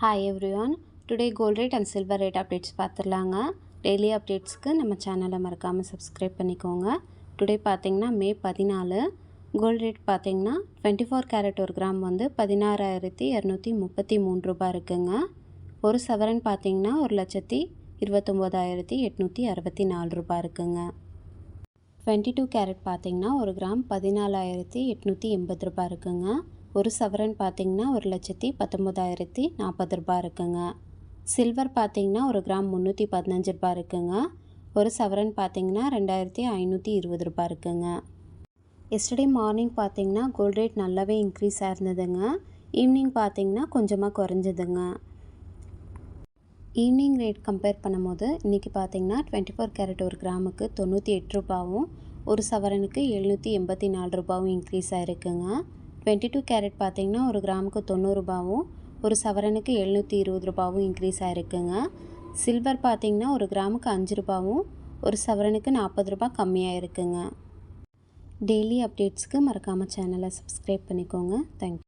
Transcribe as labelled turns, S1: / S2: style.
S1: Hi everyone. Today gold rate and silver rate updates பார்த்துடலாங்க. Daily அப்டேட்ஸ்க்கு நம்ம சேனலை மறக்காமல் சப்ஸ்கிரைப் பண்ணிக்கோங்க. டுடே பார்த்தீங்கன்னா மே 14 கோல்ட் ரேட் பார்த்தீங்கன்னா 24 கேரட் ஒரு கிராம் வந்து 16,233 ரூபாய் இருக்குங்க. ஒரு சவரன் பார்த்தீங்கன்னா 1,29,864 ரூபாய் இருக்குங்க. 22 கேரட் பார்த்தீங்கன்னா ஒரு கிராம் 14,880 ரூபாய் இருக்குங்க. ஒரு சவரன் பார்த்தீங்கன்னா 1,19,040 ரூபாய் இருக்குங்க. சில்வர் பார்த்தீங்கன்னா ஒரு கிராம் 315 ரூபாய் இருக்குங்க. ஒரு சவரன் பார்த்தீங்கன்னா 2,520 ரூபாய் இருக்குங்க. எஸ்டர்டே மார்னிங் பார்த்தீங்கன்னா கோல்ட் ரேட் நல்லாவே இன்க்ரீஸ் ஆயிருந்ததுங்க. ஈவினிங் பார்த்தீங்கன்னா கொஞ்சமாக குறைஞ்சதுங்க. ஈவினிங் ரேட் கம்பேர் பண்ணும்போது இன்றைக்கி பார்த்தீங்கன்னா 24 கேரட் ஒரு கிராமுக்கு 98 ரூபாயும் ஒரு சவரனுக்கு 784 ரூபாயும் இன்க்ரீஸ் ஆகிருக்குங்க. 22 கேரட் பார்த்தீங்கன்னா ஒரு கிராமுக்கு 90 ரூபாயும் ஒரு சவரனுக்கு 720 ரூபாயும் இன்க்ரீஸ் ஆகிருக்குங்க. சில்வர் பார்த்தீங்கன்னா ஒரு கிராமுக்கு 5 ரூபாயும் ஒரு சவரனுக்கு 40 ரூபாய் கம்மியாக இருக்குங்க. டெய்லி அப்டேட்ஸ்க்கு மறக்காமல் சேனலை சப்ஸ்கிரைப் பண்ணிக்கோங்க. தேங்க்யூ.